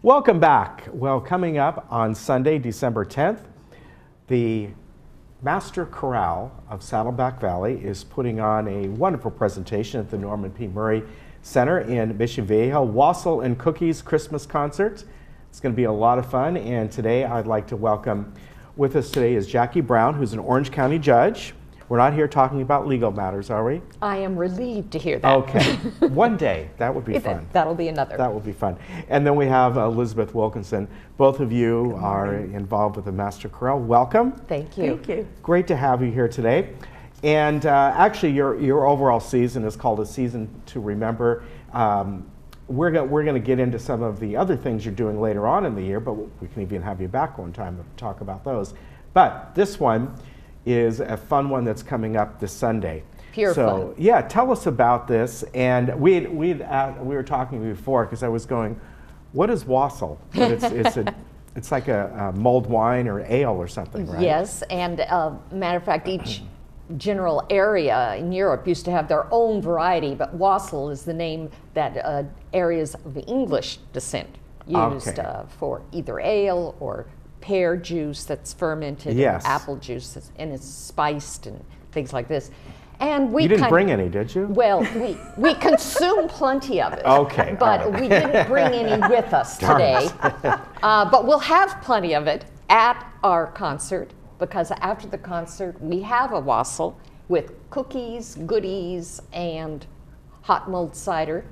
Welcome back. Well, coming up on Sunday, December 10th, the Master Chorale of Saddleback Valley is putting on a wonderful presentation at the Norman P. Murray Center in Mission Viejo, Wassail and Cookies Christmas Concert. It's going to be a lot of fun, and today I'd like to welcome, with us today is Jackie Brown, who's an Orange County judge. We're not here talking about legal matters, are we? I am relieved to hear that. Okay. One day. That would be fun. That'll be another. That will be fun. And then we have Elizabeth Wilkinson. Both of you are involved with the Master Chorale. Welcome. Thank you. Thank you. Great to have you here today. And actually, your overall season is called A Season to Remember. We're going to get into some of the other things you're doing later on in the year, but we can even have you back one time to talk about those. But this one is a fun one that's coming up this Sunday. Pure fun. Yeah, tell us about this. And we were talking before because I was going, what is wassail? But it's like a mulled wine or ale or something, right? Yes, and matter of fact, each general area in Europe used to have their own variety, but wassail is the name that areas of English descent used for either ale or pear juice that's fermented, yes, and apple juice and it's spiced and things like this. And you didn't bring any, did you? Well, we consume plenty of it. Okay, but we didn't bring any with us today. But we'll have plenty of it at our concert, because after the concert we have a wassail with cookies, goodies, and hot mulled cider.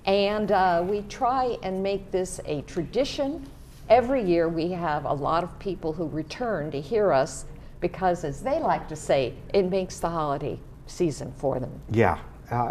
And we try and make this a tradition. Every year we have a lot of people who return to hear us because, as they like to say, it makes the holiday season for them. Yeah,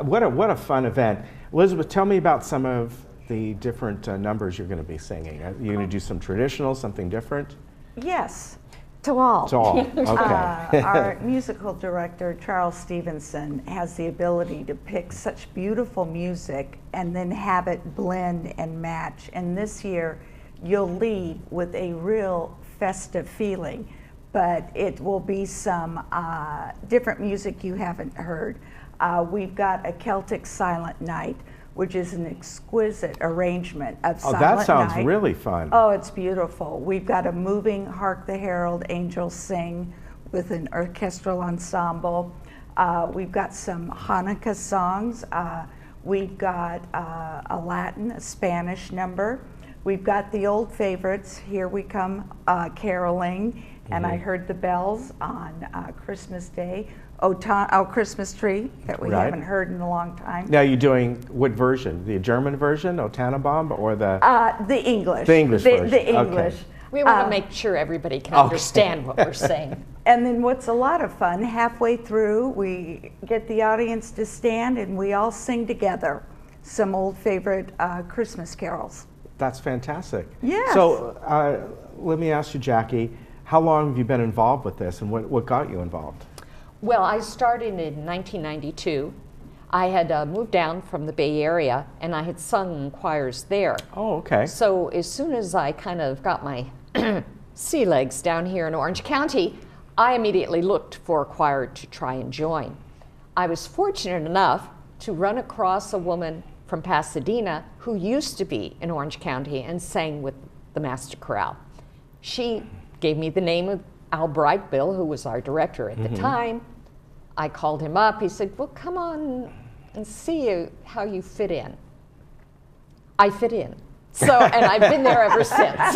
what a fun event. Elizabeth, tell me about some of the different numbers you're going to be singing. You're going to do some traditional, something different? Yes, to all. To all, okay. Our musical director, Charles Stevenson, has the ability to pick such beautiful music and then have it blend and match. And this year, you'll leave with a real festive feeling, but it will be some different music you haven't heard. We've got a Celtic Silent Night, which is an exquisite arrangement of Silent Night. Oh, that sounds really fun. Oh, it's beautiful. We've got a moving Hark the Herald Angels Sing with an orchestral ensemble. We've got some Hanukkah songs. We've got a Latin, a Spanish number. We've got the old favorites, Here We Come Caroling, and I heard the bells on Christmas Day, Christmas Tree, that we haven't heard in a long time. Now you're doing what version? The German version, O Tannenbaum, or the English? The English version. The English. Okay. We want to make sure everybody can understand what we're saying. And then what's a lot of fun, halfway through, we get the audience to stand and we all sing together some old favorite Christmas carols. That's fantastic. Yes. So let me ask you, Jackie, how long have you been involved with this, and what got you involved? Well, I started in 1992. I had moved down from the Bay Area, and I had sung in choirs there. Oh, okay. So as soon as I kind of got my sea legs down here in Orange County, I immediately looked for a choir to try and join. I was fortunate enough to run across a woman from Pasadena who used to be in Orange County and sang with the Master Chorale. She gave me the name of Al Brightbill, who was our director at the time. I called him up. He said, well, come on and see how you fit in. I fit in. So, and I've been there ever since.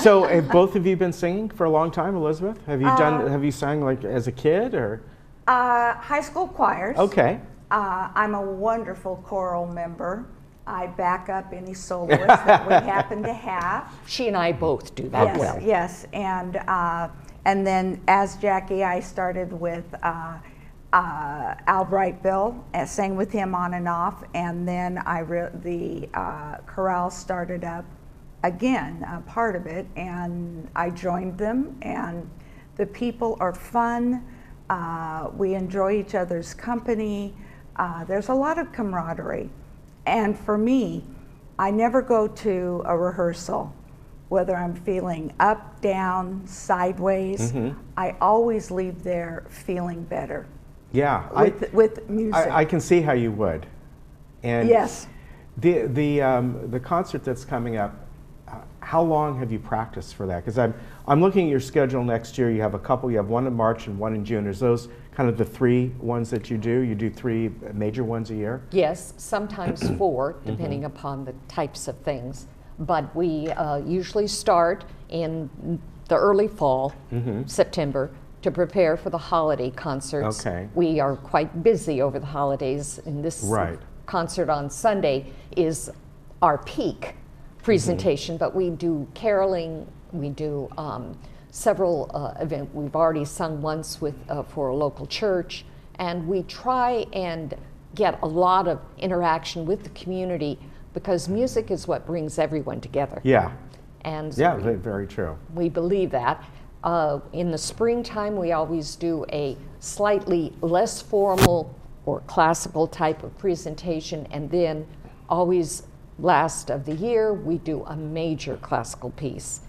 So have both of you been singing for a long time, Elizabeth? Have you sang like as a kid or? High school choirs. Okay. I'm a wonderful choral member. I back up any soloists that we happen to have. She and I both do that well. Yes, and then as Jackie, I started with Al Brightbill, sang with him on and off, and then the chorale started up again, part of it, and I joined them, and the people are fun. We enjoy each other's company. There's a lot of camaraderie. And for me, I never go to a rehearsal, whether I'm feeling up, down, sideways. I always leave there feeling better. Yeah. With music. I can see how you would. And yes. The concert that's coming up, how long have you practiced for that? Because I'm looking at your schedule next year. You have a couple. You have one in March and one in June. Is those kind of the 3 ones that you do? You do 3 major ones a year? Yes, sometimes 4, depending upon the types of things. But we usually start in the early fall, September, to prepare for the holiday concerts. Okay. We are quite busy over the holidays, and this concert on Sunday is our peak presentation, but we do caroling, we do several events. We've already sung once with for a local church, and we try and get a lot of interaction with the community because music is what brings everyone together. Yeah. And yeah, very true. We believe that. In the springtime, we always do a slightly less formal or classical type of presentation, and then always last of the year, we do a major classical piece.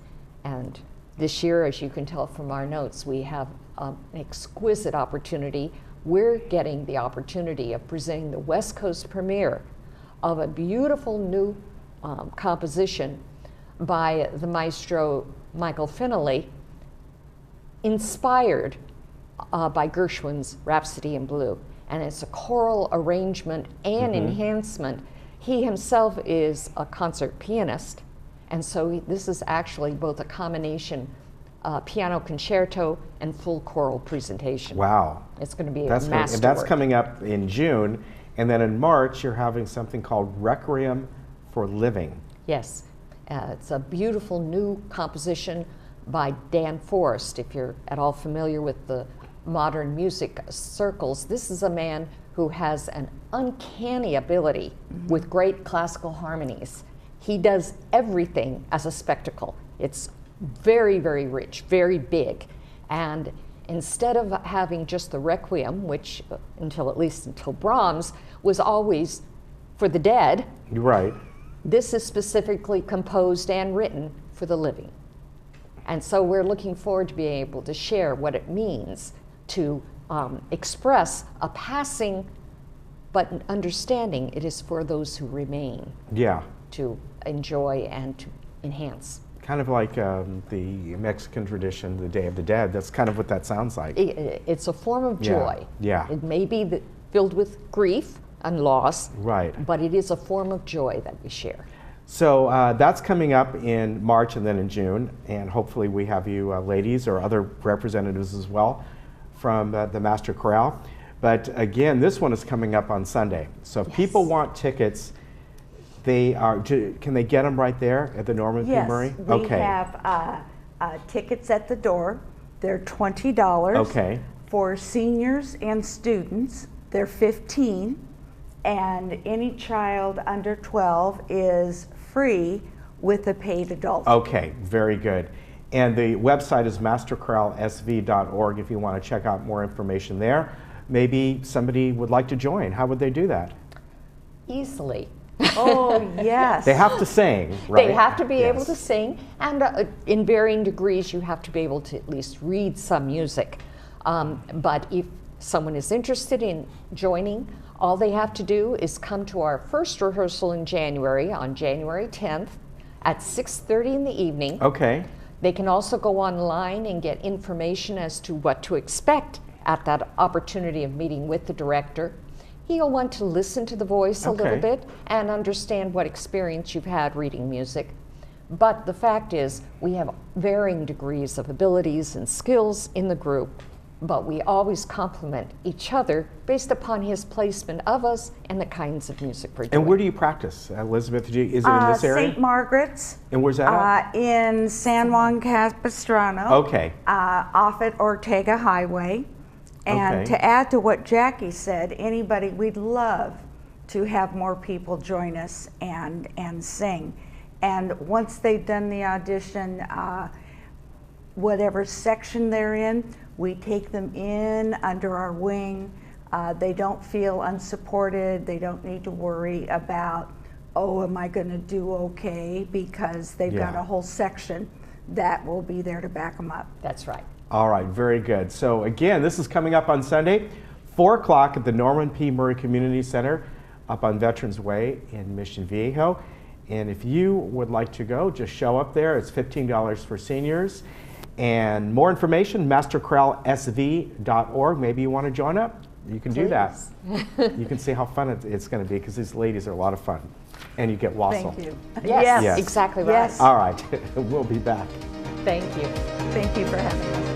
And this year, as you can tell from our notes, we have an exquisite opportunity. We're getting the opportunity of presenting the West Coast premiere of a beautiful new composition by the maestro Michael Finley, inspired by Gershwin's Rhapsody in Blue. And it's a choral arrangement and enhancement. He himself is a concert pianist, and so this is actually both a combination piano concerto and full choral presentation. Wow. It's going to be that's a masterwork. And that's coming up in June, and then in March you're having something called Requiem for Living. Yes. It's a beautiful new composition by Dan Forrest. If you're at all familiar with the modern music circles, this is a man who has an uncanny ability with great classical harmonies. He does everything as a spectacle. It's very, very rich, very big. And instead of having just the Requiem, which at least until Brahms, was always for the dead, right? This is specifically composed and written for the living. And so we're looking forward to being able to share what it means to express a passing, but understanding it is for those who remain. Yeah. To enjoy and to enhance. Kind of like the Mexican tradition, the Day of the Dead. That's kind of what that sounds like. It's a form of joy. Yeah. It may be filled with grief and loss, right? But it is a form of joy that we share. So that's coming up in March and then in June, and hopefully we have you ladies or other representatives as well from the Master Chorale. But again, this one is coming up on Sunday. So if people want tickets, can they get them right there at the Norman P. Murray? Yes, we have tickets at the door. They're $20. Okay. For seniors and students, they're $15. And any child under 12 is free with a paid adult. Okay, very good. And the website is masterchoralesv.org if you want to check out more information there. Maybe somebody would like to join. How would they do that? Easily. Oh, yes. They have to sing, right? They have to be able to sing, and in varying degrees, you have to be able to at least read some music. But if someone is interested in joining, all they have to do is come to our first rehearsal in January, on January 10th at 6:30 in the evening. Okay. They can also go online and get information as to what to expect at that opportunity of meeting with the director. He'll want to listen to the voice a little bit and understand what experience you've had reading music. But the fact is, we have varying degrees of abilities and skills in the group, but we always complement each other based upon his placement of us and the kinds of music we're doing. And where do you practice, Elizabeth? Is it in this area? St. Margaret's. And where's that at? In San Juan Capistrano. Okay. Off at Ortega Highway. And to add to what Jackie said, we'd love to have more people join us and sing. And once they've done the audition, whatever section they're in, we take them in under our wing. They don't feel unsupported. They don't need to worry about, oh, am I going to do okay? Because they've got a whole section that will be there to back them up. That's right. All right, very good. So again, this is coming up on Sunday, 4 o'clock at the Norman P. Murray Community Center up on Veterans Way in Mission Viejo. And if you would like to go, just show up there. It's $15 for seniors. And more information, masterchoralesv.org. Maybe you want to join up. You can do that. You can see how fun it's going to be, because these ladies are a lot of fun. And you get wassail. Thank you. Yes, Yes. exactly right. Yes. All right, we'll be back. Thank you. Thank you for having us.